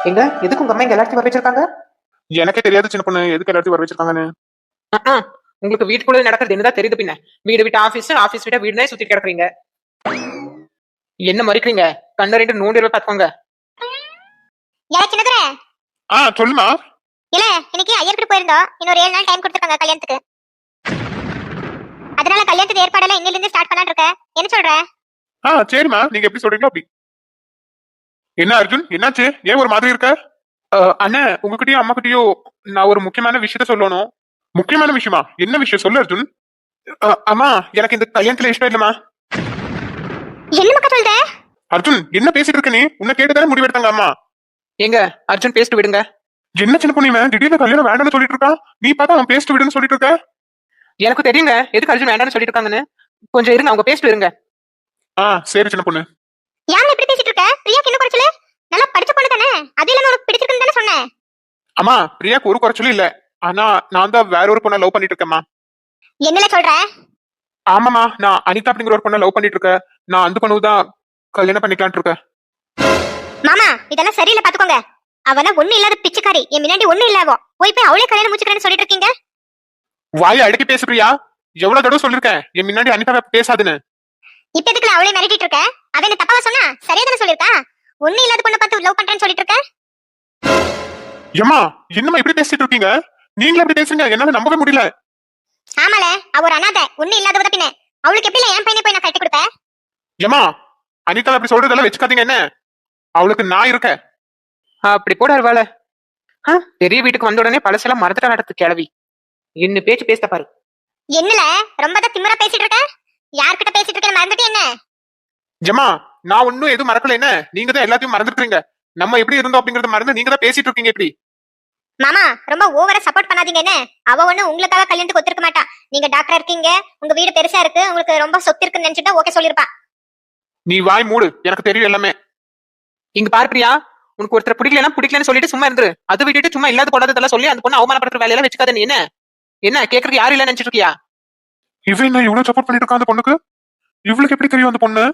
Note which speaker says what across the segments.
Speaker 1: எங்க எதுக்கு உங்க அம்மா இங்க எல்லாத்தையும் வர வச்சிருக்காங்க?
Speaker 2: எனக்கே தெரியாது சின்ன பொண்ணு எதுக்கு எல்லாத்தையும் வர வச்சிருக்காங்கன்னு.
Speaker 1: அஹ், உங்களுக்கு வீட்டுக்குள்ள நடக்கிறது என்னதான் தெரியுது பின்ன. வீடு விட்டு ஆபீஸ், ஆபீஸ் விட்டு வீடுனே சுத்தி கிடக்குறீங்க. என்ன மறிக்கிறீங்க? கண்ணு ரெண்டு நோண்டி பாத்துக்கோங்க.
Speaker 3: ஏல சின்னதுரை,
Speaker 2: சொல்லுமா.
Speaker 3: இல்ல இன்னைக்கு ஐயர்கிட்ட போயிருந்தோம். இன்னொரு 7 நாள் டைம் கொடுத்துருக்காங்க கல்யாணத்துக்கு. அதனால கல்யாணத்துக்கு ஏற்பாடெல்லாம் இன்னில இருந்து ஸ்டார்ட் பண்ணலாம்னு இருக்க. என்ன சொல்ற?
Speaker 2: சரிம்மா, நீங்க எப்படி சொல்றீங்களோ அப்படி. என்ன அர்ஜுன், என்னாச்சு? ஏன் ஒரு மாதிரி இருக்க? அண்ணன், உங்ககிட்டயும் அம்மா கிட்டயும் நான் ஒரு முக்கியமான விஷயத்த சொல்லணும். முக்கியமான விஷயமா? என்ன விஷயம் சொல்லு அர்ஜுன். அம்மா, எனக்கு இந்த கல்யாணத்துல இஷ்டம் இல்லம்மா.
Speaker 3: என்ன மக்கா சொல்ற?
Speaker 2: அர்ஜுன், என்ன பேசிட்டு இருக்க நீ? உன்னை கேட்டுதானே முடிவெடுத்தாங்க அம்மா.
Speaker 1: எங்க அர்ஜுன் பேசிட்டு விடுங்க.
Speaker 2: என்ன சின்ன பொண்ணு இவன் திடீர்னு கல்யாணம் வேண்டாம்னு சொல்லிட்டு இருக்கான். நீ பார்த்தா அவன் பேசிட்டு விடுன்னு சொல்லிட்டு இருக்க.
Speaker 1: எனக்கு தெரியுங்க எதுக்கு அர்ஜுன் வேண்டாம்னு சொல்லிட்டு இருக்காங்கன்னு. கொஞ்சம் இருங்க, அவங்க பேசிட்டு இருங்க.
Speaker 2: சரி சின்ன பொண்ணு.
Speaker 3: யாரு இப்படி பேசிட்டு இருக்க? பிரியாக்கு என்ன குறைச்சல? நல்லா படிச்ச பொண்ணு தானே, அது இல்லாம உனக்கு பிடிச்சிருக்குன்னு தானே சொன்னேன்.
Speaker 2: அம்மா, பிரியாக்கு ஒரு குறைச்சலும் இல்ல. ஆனா நான் தான் வேற ஒரு பொண்ணை லவ் பண்ணிட்டு இருக்கேம்மா.
Speaker 3: என்னல சொல்ற?
Speaker 2: ஆமாமா, நான் அனிதா அப்படிங்கிற ஒரு பொண்ணை லவ் பண்ணிட்டு இருக்கேன். நான் அந்த பொண்ணுதான் கல்யாணம் பண்ணிக்கலாம்னு இருக்கேன்.
Speaker 3: மாமா, இதெல்லாம் சரியில்லை பாத்துக்கோங்க. அவனா ஒண்ணு இல்லாத பிச்சைக்காரி, என் முன்னாடி ஒண்ணு இல்லாவோ போய் அவளே கல்யாணம் முடிச்சுக்கிறேன்னு சொல்லிட்டு இருக்கீங்க.
Speaker 2: வாயை அடக்கி பேசு பிரியா. எவ்வளவு தடவை சொல்லிருக்கேன் என் முன்னாடி அனிதாவை பேசாதுன்னு.
Speaker 3: இப்ப எதுக்குல அவளே மிரட்டிட்டு இருக்க? அவ என்ன தப்பாவா சொன்னா? சரியா தானே சொல்லிருக்கா? ஒண்ணு இல்லாத பொண்ணை பார்த்து லவ் பண்றேன்னு சொல்லிட்டு இருக்க.
Speaker 2: ஏம்மா, என்னம்மா இப்படி பேசிட்டு இருக்கீங்க? நீங்களும் எப்படி பேசுறீங்க? என்னால நம்பவே முடியல.
Speaker 3: ஆமால, அவ ஒரு அனாதை, ஒண்ணு இல்லாதவத பின்ன அவளுக்கு எப்படி என் பையனை போய் நான் கட்டி கொடுப்பேன்?
Speaker 2: ஏம்மா, அனிதா அப்படி சொல்றதெல்லாம் வச்சுக்காதீங்க என்ன. அவளுக்கு நான் இருக்கேன்.
Speaker 1: அப்படி போட வேலை. பெரிய வீட்டுக்கு வந்த உடனே பழசெல்லாம் மறந்துட்டா நடத்து கிளவி. என்ன பேச்சு பேச பாரு.
Speaker 3: என்னல ரொம்ப தான் திமிரா பேசிட்டு இருக்க? யார்கிட்ட பேசிட்டு இருக்கேன்னு மறந்துட்டு என்ன?
Speaker 2: ஜமா, நான் ஒன்னும் எதுவும் மறக்கல என்ன. நீங்க தான் எல்லாத்தையும் மறந்துட்டுறீங்க. நம்ம எப்படி இருந்தோம் அப்படிங்கறத மறந்து நீங்க தான் பேசிட்டு இருக்கீங்க இப்படி.
Speaker 3: மாமா, ரொம்ப ஓவரா சப்போர்ட் பண்ணாதீங்க என்ன. அவ ஒண்ணு உங்களுக்காக கல்யாணத்துக்கு ஒத்துருக்க மாட்டா. நீங்க டாக்டரா இருக்கீங்க, உங்க வீடு பெருசா இருக்கு, உங்களுக்கு ரொம்ப சொத்து இருக்குன்னு நினைச்சிட்டா ஓகே சொல்லிருப்பா.
Speaker 2: நீ வாய் மூடு, எனக்கு தெரியும் எல்லாமே.
Speaker 1: இங்க பாரு பிரியா, உனக்கு ஒருத்தர் பிடிக்கலன்னு சொல்லிட்டு சும்மா இருந்துரு. அதை விட்டுட்டு சும்மா இல்லாத போடாததெல்லாம் சொல்லி அந்த பொண்ணு அவமானப்படுற வேலையெல்லாம் வச்சுக்காத. நீ என்ன என்ன கேக்குறதுக்கு யாரும் இல்ல நினைச்சிட்டு இருக்கியா?
Speaker 2: இவன் என்ன இவ்வளவு சப்போர்ட் பண்ணிட்டு இருக்கா அந்த பொண்ணுக்கு? இவளுக்கு எப்படி தெரியும் அந்த பொண்ணு?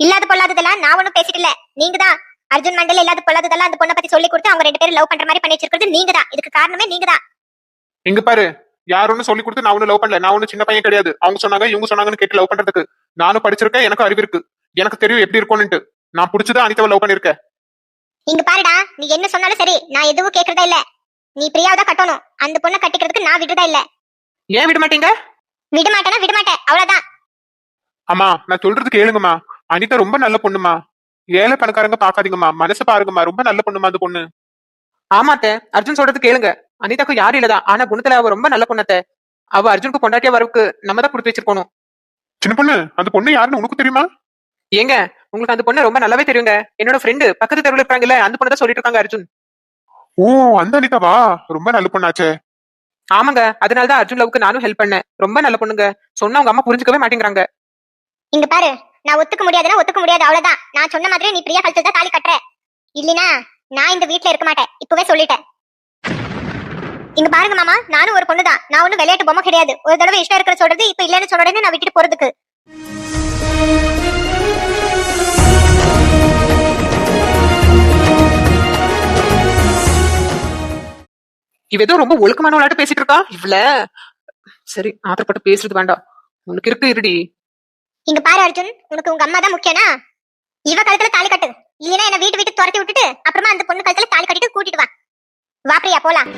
Speaker 3: இல்லாத பொல்லாததெல்லாம் நான் ஒண்ணும் பேசிட்டு இல்ல, நீங்க தான். அர்ஜுன் மண்டல இல்லாத பொல்லாததெல்லாம் அந்த பொண்ணை பத்தி சொல்லி கொடுத்து அவங்க 2 பேரும் லவ் பண்ற மாதிரி பண்ணி வச்சிருக்கிறது நீங்க தான். இதுக்கு காரணமே நீங்க தான்.
Speaker 2: இங்க பாரு, யாரும் சொல்லி கொடுத்து நான் ஒண்ணு லவ் பண்ணல. நான் ஒண்ணு சின்ன பையன் கிடையாது. அவங்க சொன்னாங்க இவங்க சொன்னாங்கன்னு கேட்டு லவ் பண்றதுக்கு. நானும் படிச்சிருக்கேன், எனக்கு அறிவு இருக்கு. எனக்கு தெரியும் எப்படி இருக்கும்னுட்டு. நான் பிடிச்சதா அனிதாவை லவ் பண்ணிருக்கேன்.
Speaker 3: இங்க பாருடா, நீ என்ன சொன்னாலும் சரி, நான் எதுவும் கேக்குறதா இல்ல. நீ பிரியாவை தான் கட்டணும். அந்த பொண்ணை கட்டிக்கிறதுக்கு நான் விடுறதா இல்ல.
Speaker 1: ஏன் விட மாட்டீங்க?
Speaker 3: விட மாட்டேனா விட மாட்டேன், அவ்வளவுதான்.
Speaker 2: அம்மா, நான் சொல்றது கேளுங்கம்மா. அனிதா ரொம்ப நல்ல பொண்ணுமா. ஏழை பணக்காரங்க பாக்காதீங்கம்மா, மனசு பாருங்கம்மா. ரொம்ப நல்ல பொண்ணுமா அந்த பொண்ணு.
Speaker 1: ஆமாத்த, அர்ஜுன் சொல்றது கேளுங்க. அனிதாக்கும் யாரும் இல்லதான், ஆனா குணத்துல அவ ரொம்ப நல்ல பொண்ணத்த. அவ அர்ஜுனுக்கு பொண்டாட்டியா வரவுக்கு நம்ம தான் கொடுத்து வச்சிருக்கணும்.
Speaker 2: சின்ன பொண்ணு, அந்த பொண்ணு யாருன்னு உனக்கு தெரியுமா?
Speaker 1: ஏங்க, உங்களுக்கு அந்த பொண்ணு ரொம்ப நல்லாவே தெரியுங்க. என்னோட ஃப்ரெண்டு பக்கத்து தெருவில் இருப்பாங்கல்ல, அந்த பொண்ணு தான் சொல்லிட்டு இருக்காங்க அர்ஜுன்.
Speaker 2: ஓ, அந்த அனிதாவா? ரொம்ப நல்ல பொண்ணாச்சே.
Speaker 1: ஆமாங்க, அதனாலதான் அர்ஜுன் லவ்க்கு நானும் ஹெல்ப் பண்ணேன். ரொம்ப நல்ல பொண்ணுங்க. சொன்னா உங்க அம்மா புரிஞ்சுக்கவே மாட்டேங்கிறாங்க.
Speaker 3: இங்க பாரு, நான் ஒத்துக்க முடியாதுன்னா ஒத்துக்க முடியாது, அவ்வளவுதான். நான் சொன்ன மாதிரி நீ பிரியா கழுத்துல தான் தாலி கட்டுற. இல்லனா நான் இந்த வீட்ல இருக்க மாட்டேன், இப்பவே சொல்லிட்டேன். இங்க பாருங்க மாமா, நானும் ஒரு பொண்ணுதான். நான் ஒண்ணும் விளையாட்டு பொம்மை கிடையாது. ஒரு தடவை இஷ்டம் இருக்கிற சொல்றது, இப்ப இல்லன்னு சொல்ற உடனே நான் விட்டுட்டு போறதுக்கு.
Speaker 1: இவ ஏதோ ரொம்ப ஒழுக்கமான விளையாட்டு பேசிட்டு இருக்கா இவ்ள. சரி, ஆத்திரப்பட்டு பேசுறது வேண்டாம். உனக்கு இருக்கு இருடி.
Speaker 3: இங்க பாரு அர்ஜுன், உனக்கு உங்க அம்மா தான் முக்கியம்னா இவ கழுத்துல தாலி கட்டு. இல்லனா என்ன வீட்டு துரத்தி விட்டுட்டு அப்புறமா அந்த பொண்ணு கழுத்துல தாலி கட்டிட்டு கூட்டிட்டு வா. வா பிரியா, போலாம்.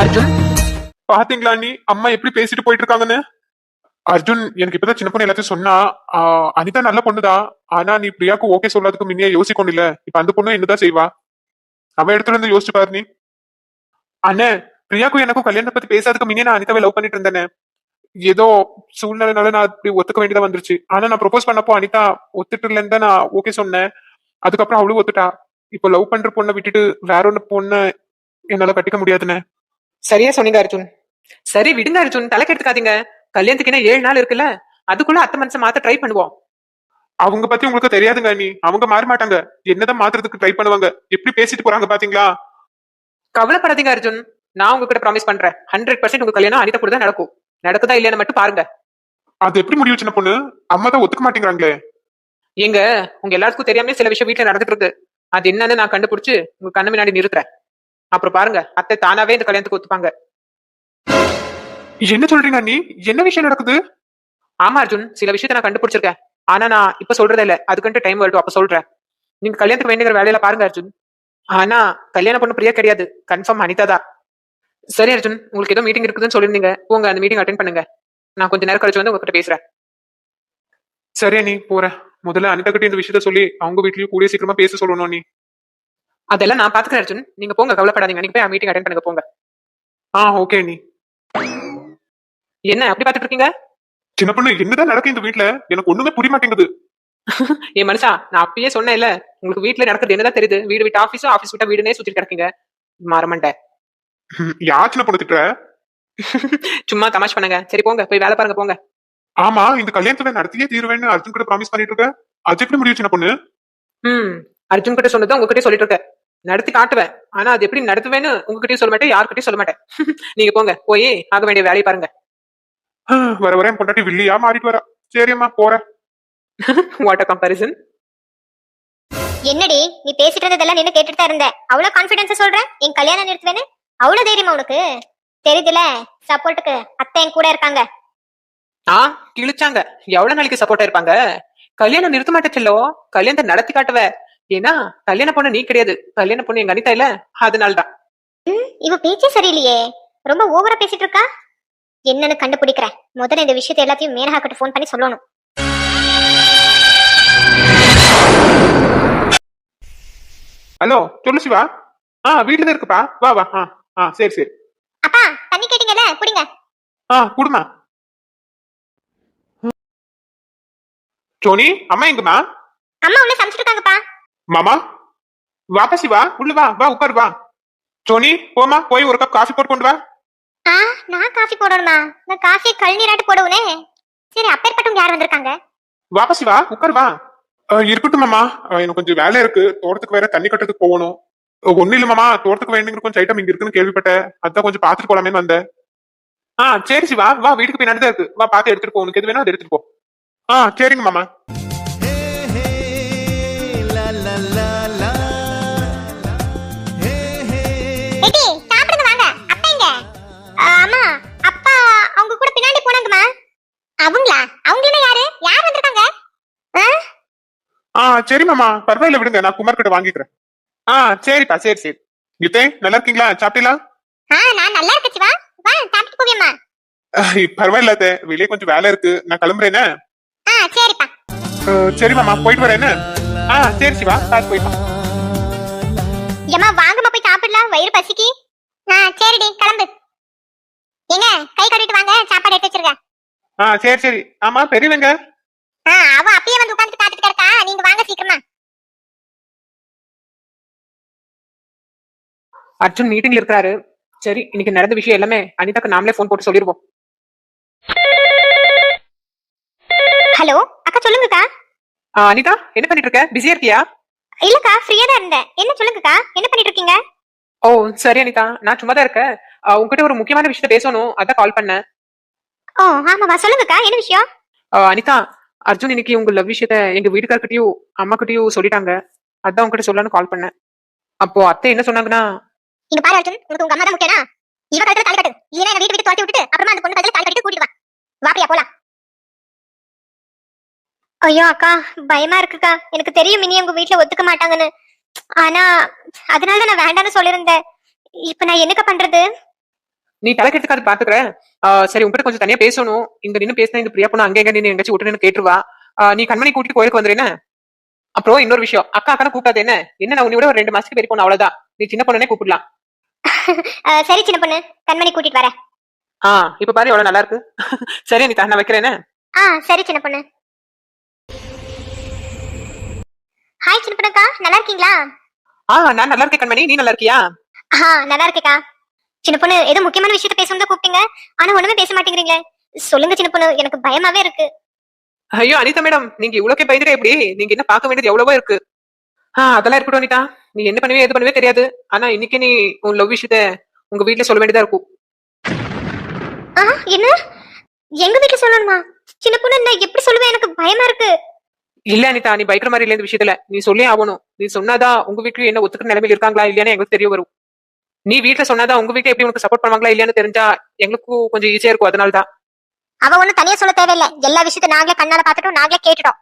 Speaker 1: அர்ஜுன்,
Speaker 2: பாத்தீங்களா நீ அம்மா எப்படி பேசிட்டு போயிட்டு இருக்காங்கன்னு? அர்ஜுன், எனக்கு இப்பதான் சின்ன பொண்ணு எல்லாத்தையும் சொன்னா. அனிதா நல்ல பொண்ணுதான். ஆனா நீ பிரியாக்கு ஓகே சொல்லாதுக்கு முன்னே யோசிக்கணும் இல்ல. இப்ப அந்த பொண்ணு என்னதான் செய்வா? அவ இடத்துல இருந்து யோசிச்சு பாரு நீ. அண்ணே, பிரியாக்கும் எனக்கும் கல்யாணத்தை பத்தி பேசாததுக்கு முன்னே நான் அனிதாவை லவ் பண்ணிட்டு இருந்தேனே. ஏதோ சூழ்நிலைனால நான் இப்படி ஒத்துக்க வேண்டியதா வந்துருச்சு. ஆனா நான் ப்ரொபோஸ் பண்ணப்போ அனிதா ஒத்துட்டு இல்லன்னு தான் நான் ஓகே சொன்னேன். அதுக்கப்புறம் அவளும் ஒத்துட்டா. இப்போ லவ் பண்ற பொண்ணை விட்டுட்டு வேற ஒண்ணு பொண்ணை என்னால கட்டிக்க முடியாதுன்னு.
Speaker 1: சரியா சொன்னீங்க அர்ஜுன். சரி விடுங்க அர்ஜுன், தலை கெடுத்துக்காதீங்க. கல்யாணத்துக்கு என்ன 7 நாள் இருக்குல்ல, அதுக்குள்ள அத்தை மனசை மாத்த ட்ரை பண்ணுவோம்.
Speaker 2: அவங்க பத்தி உங்களுக்கு தெரியாதுங்க நீ. அவங்க மாற மாட்டாங்க. என்னதான் மாத்துறதுக்கு ட்ரை பண்ணுவாங்க. எப்படி பேசிட்டு போறாங்க பாத்தீங்களா?
Speaker 1: கவலைப்படாதீங்க அர்ஜுன், நான் உங்ககிட்ட ப்ராமிஸ் பண்றேன். 100% உங்க கல்யாணம் அனிதா கூட தான் நடக்கும். நடக்குதா இல்லையான்னு மட்டும் பாருங்க.
Speaker 2: அது எப்படி முடிவு சின்ன பொண்ணு? அம்மா தான் ஒத்துக்க மாட்டேங்கிறாங்களே.
Speaker 1: எங்க உங்க எல்லாத்துக்கும் தெரியாமலே சில விஷயம் வீட்டுல நடந்துட்டு இருக்கு. அது என்னன்னு நான் கண்டுபிடிச்சு உங்க கண்ணு முன்னாடி நிறுத்துறேன். அப்புறம் பாருங்க, அத்தை தானாவே இந்த கல்யாணத்துக்கு ஒத்துப்பாங்க.
Speaker 2: என்ன சொல்றீங்க அண்ணி? என்ன விஷயம் நடக்குது?
Speaker 1: ஆமா அர்ஜுன், சில விஷயத்த நான் கண்டுபிடிச்சிருக்கேன். ஆனா நான் இப்ப சொல்றதே இல்ல, அதுக்குன்ட்டு டைம் வரட்டும், அப்ப சொல்றேன். நீங்க கல்யாணத்துக்கு வேண்டிய வேலையில பாருங்க அர்ஜுன். ஆனா கல்யாணம் பொண்ணு பிரியா கிடையாது, கன்ஃபார்ம் அனிதா தான். சரி அர்ஜுன், உங்களுக்கு ஏதோ மீட்டிங் இருக்குதுன்னு சொல்லிருந்தீங்க, போங்க அந்த மீட்டிங் அட்டென்ட் பண்ணுங்க. நான் கொஞ்ச நேரம் கழிச்சு வந்து உங்ககிட்ட பேசுறேன்.
Speaker 2: சரி அண்ணி, போறேன். முதல்ல அனிதா கிட்ட இந்த விஷயத்த சொல்லி அவங்க வீட்லயும் கூடிய சீக்கிரமா பேச சொல்லணும் அண்ணி.
Speaker 1: அதெல்லாம் நான் பாத்துக்கிறேன் அர்ஜுன், நீங்க போங்க, கவலைப்படாதீங்க. நீங்க போய் மீட்டிங் அட்டென்ட் பண்ணுங்க, போங்க.
Speaker 2: ஓகே அண்ணி.
Speaker 1: என்ன அப்படி பாத்துட்டு இருக்கீங்க?
Speaker 2: சின்ன பொண்ணு, என்னதான் நடக்கு இந்த வீட்ல? எனக்கு ஒண்ணுமே புரிய மாட்டேங்குது.
Speaker 1: ஏன் மனுஷா, நான் அப்பயே சொன்னேன்ல, உங்களுக்கு வீட்டுல நடக்கிறது என்னதான் தெரியுது? வீடு விட்டு ஆபீஸ், ஆபீஸ் விட்டா வீடுனே சுத்திட்டு கிடக்கீங்க. மறமண்டேன்.
Speaker 2: யார் சின்ன பொண்ணு திட்டுற?
Speaker 1: சும்மா தமாஷ் பண்ணுங்க. சரி போங்க, போய் வேலை பாருங்க, போங்க.
Speaker 2: ஆமா, இந்த கல்யாணத்துல நடத்தியே தீருவேன்னு அர்ஜுன் கூட ப்ராமிஸ் பண்ணிட்டு இருக்க. அது எப்படி முடியும் சின்ன பொண்ணு?
Speaker 1: அர்ஜுன் கிட்ட சொன்னதான் உங்ககிட்ட சொல்லிட்டு இருக்கேன். நடத்தி காட்டுவேன், ஆனா அது எப்படி நடத்துவேன்னு உங்ககிட்டயும் சொல்ல மாட்டேன், யாருக்கிட்டையும் சொல்ல மாட்டேன். நீங்க போங்க, போய் ஆக வேண்டிய வேலையை பாருங்க.
Speaker 2: வர வர என் பொண்டாட்டி வில்லியா மாறிட்டு வரா. சரி அம்மா, போறேன்.
Speaker 1: What a comparison.
Speaker 3: என்னடி நீ பேசிட்டு இருந்ததெல்லாம் நின்னு கேட்டுட்டு தான் இருந்த. அவ்வளவு கான்பிடன்ஸா சொல்ற என் கல்யாணம் நிறுத்துவேன்னு? அவ்வளவு தைரியமா உனக்கு? தெரியுதுல, சப்போர்ட்டுக்கு அத்தை என் கூட இருக்காங்க.
Speaker 1: கிழிச்சாங்க. எவ்வளவு நாளைக்கு சப்போர்ட்டா இருப்பாங்க? கல்யாணம் நிறுத்த மாட்டே செல்லோ, கல்யாணத்தை நடத்தி காட்டுவ. ஏன்னா கல்யாண பொண்ணு நீ கிடையாது, கல்யாண பொண்ணு எங்க அனிதா இல்ல, அதனால்தான்.
Speaker 3: இவ பேச்சே சரியில்லையே, ரொம்ப ஓவரா பேசிட்டு இருக்கா. என்னன்னு கண்டுபிடிக்கிறேன். முதல்ல இந்த விஷயத்தை எல்லாத்தையும் மேனகா கிட்ட போன் பண்ணி சொல்லணும்.
Speaker 2: ஹலோ, சொல்லு சிவா. வீட்டுல இருக்குப்பா, வா வா. சரி சரி.
Speaker 3: அப்பா, தண்ணி கேட்டீங்கல்ல, குடிங்க.
Speaker 2: குடுமா. சோனி, அம்மா எங்கம்மா?
Speaker 3: அம்மா உள்ள சமைச்சிட்டு இருக்காங்கப்பா.
Speaker 2: மாமா, வாப்பா சிவா, உள்ள வா வா, உட்காரு வா. சோனி, போமா, போய் ஒரு கப் காஃபி போட்டு கொண்டு வா.
Speaker 3: நான் காஃபி போடணுமா? நான் காஃபி கழுநீராட்டு போடுவனே. சரி, அப்பேற்பட்டவங்க யார் வந்திருக்காங்க?
Speaker 2: வாப்பா சிவா, உட்காரு வா. இருக்கட்டும் மாமா, எனக்கு கொஞ்சம் வேலை இருக்கு. தோட்டத்துக்கு வேற தண்ணி கட்டுறதுக்கு போகணும். ஒண்ணு இல்ல மாமா, தோட்டத்துக்கு வேணுங்கிற கொஞ்சம் ஐட்டம் இங்க இருக்குன்னு கேள்விப்பட்டேன். அதான் கொஞ்சம் பாத்துட்டு போலாமே வந்தேன். சரி சிவா, வா, வீட்டுக்கு பின்னாடி தான் இருக்கு, வா, பாத்து எடுத்துட்டு போ. உனக்கு எது வேணும் அதை எடுத்துட்டு போ. சரிங்க மாமா.
Speaker 3: ஏடி, சாப்பிடுங்க வாங்க. அப்பா எங்க? அம்மா, அப்பா அவங்க கூட பின்னாடி போனாங்கம்மா. அவங்களா? அவங்களே யாரு? யார் வந்திருக்காங்க?
Speaker 2: சரி மாமா, பரவாயில்ல விடுங்க, நான் குமார் கிட்ட வாங்கிக்கிறேன். சரிப்பா, சரி சரி. கீதே, நல்லா இருக்கீங்களா? சாப்பிட்டீங்களா?
Speaker 3: நான் நல்லா இருக்கேன் சிவா. வா, சாப்பிட்டு போவியம்மா.
Speaker 2: பரவாயில்ல அத்தை, வெளியே கொஞ்சம் வேலை இருக்கு, நான் கிளம்புறேன்னு.
Speaker 3: சரிப்பா.
Speaker 2: சரி மாமா, போயிட்டு வரேன்னு. சரி சிவா, பார்த்து போயிட்டு.
Speaker 3: ஏம்மா வாங்கம்மா, போய் சாப்பிடலாம், வயிறு பசிக்கு. சரிடி, கிளம்பு. ஏங்க, கை கழுவிட்டு வாங்க, சாப்பாடு எடுத்து வச்சிருக்கேன்.
Speaker 2: சரி சரி. ஆமா, பெரியவங்க?
Speaker 3: அவ அப்பயே வந்து உட்கார்ந்து காத்துட்டு இருக்கா, நீங்க வாங்க சீக்கிரமா.
Speaker 1: அர்ஜுன் மீட்டிங்ல இருக்காரு. சரி, இன்னைக்கு நடந்த விஷயம் எல்லாமே அனிதாக்கு நாமளே போன் போட்டு சொல்லிருவோம்.
Speaker 3: ஹலோ அக்கா, சொல்லுங்கக்கா.
Speaker 1: அனிதா, என்ன பண்ணிட்டு இருக்க? பிஸியா இருக்கியா?
Speaker 3: இல்லக்கா, ஃப்ரீயா தான் இருந்தேன். என்ன சொல்லுங்கக்கா, என்ன பண்ணிட்டு இருக்கீங்க?
Speaker 1: ஓ சரி அனிதா, நான் சும்மா தான் இருக்கேன். உங்ககிட்ட ஒரு முக்கியமான விஷயத்த பேசணும், அதான் கால் பண்ணேன்.
Speaker 3: ஆமாவா, சொல்லுங்கக்கா, என்ன விஷயம்?
Speaker 1: அனிதா, அர்ஜுன் இன்னைக்கு உங்க லவ் விஷயத்த எங்க வீட்டுக்கார்கிட்டயும் அம்மா கிட்டயும் சொல்லிட்டாங்க. அதான் உங்ககிட்ட சொல்லலாம்னு கால் பண்ணேன். அப்போ அத்தை என்ன சொன்னாங்கன்னா,
Speaker 3: இங்க பாரு அர்ஜுன், உனக்கு உங்க அம்மா தான் முக்கியனா? இவ கழுத்துல தாலி கட்டு, இல்லைன்னா என்ன வீட்டு விட்டு துரத்தி விட்டுட்டு அப்புறமா அந்த பொண்ணு கழுத்துல தாலி கட்டி கூட்டிட்டு வா. வாப்பியா போலாம். ஐயோ அக்கா, பயமா இருக்குக்கா. எனக்கு தெரியும் இனி உங்க வீட்டுல ஒத்துக்க மாட்டாங்கன்னு. ஆனா அதனால நான் வேண்டாம்னு சொல்லிருந்தேன். இப்ப நான் என்னக்கா பண்றது?
Speaker 1: நீ தலை கெடுத்துக்காது பாத்துக்கிறேன். சரி, உங்ககிட்ட கொஞ்சம் தனியா பேசணும். இங்க நின்னு பேசினா இந்த பிரியா பொண்ணு அங்க எங்க நின்று எங்கேயாச்சும் விட்டு கேட்டுருவா. நீ கண்மணி கூட்டிட்டு கோயிலுக்கு வந்துருன்னு. அப்புறம் இன்னொரு விஷயம், அக்கா அக்கா கூப்பிடாது என்ன? என்ன, நான் உன்னை விட ஒரு 2 மாசத்துக்கு பெரிய பொண்ணு, அவ்வளவுதான். நீ சின்ன பொண்ணுனே கூப்பிடலாம்.
Speaker 3: சரி சின்ன பொண்ணு, கண்மணி கூட்டிட்டு வரேன்.
Speaker 1: இப்ப பாரு எவ்வளவு நல்லா இருக்கு. சரி அனிதா, நான் வைக்கிறேன்னு.
Speaker 3: சரி சின்ன பொண்ணு. ஹாய் சின்ன பொண்ணுக்கா, நல்லா இருக்கீங்களா?
Speaker 1: நான் நல்லா இருக்கேன் கண்மணி, நீ நல்லா இருக்கியா?
Speaker 3: நல்லா இருக்கேக்கா. சின்ன பொண்ணு, ஏதோ முக்கியமான விஷயத்த பேசணும் தான் கூப்பிட்டீங்க, ஆனா ஒண்ணுமே பேச மாட்டேங்கிறீங்களே. சொல்லுங்க சின்ன பொண்ணு, எனக்கு பயமாவே இருக்கு.
Speaker 1: ஐயோ அனிதா மேடம், நீங்க இவ்வளோக்கே பயந்துட்டு எப்படி? நீங்க என்ன பார்க்க வேண்டியது எவ்வளவோ இருக்கு. அதெல்லாம் இருக்கட்டும் அனிதா, நீ என்ன பண்ணுவே எது பண்ணுவே தெரியாது. ஆனா இன்னைக்கு நீ உன் லவ் விஷயத்த உங்க வீட்டுல சொல்ல வேண்டியதா இருக்கும்.
Speaker 3: என்ன, எங்க வீட்டுல சொல்லணுமா? சின்ன பொண்ணு, நான் எப்படி சொல்லுவேன்? எனக்கு பயமா இருக்கு.
Speaker 1: இல்ல அனிதா, நீ பயக்கிற மாதிரி இல்ல இந்த விஷயத்துல. நீ சொல்லி ஆகணும். நீ சொன்னாதான் உங்க வீட்லயும் என்ன ஒத்துக்கிற நிலைமையில இருக்காங்களா இல்லையான்னு எங்களுக்கு தெரிய வரும். நீ வீட்டுல சொன்னாதான் உங்க வீட்டுல எப்படி உனக்கு சப்போர்ட் பண்ணுவாங்களா இல்லையான்னு தெரிஞ்சா எங்களுக்கும் கொஞ்சம் ஈஸியா இருக்கும். அதனாலதான்.
Speaker 3: அவ ஒண்ணு தனியா சொல்ல தேவையில்லை. எல்லா விஷயத்தையும் நாங்களே கண்ணால பாத்துட்டோம், நாங்களே கேட்டுட்டோம்.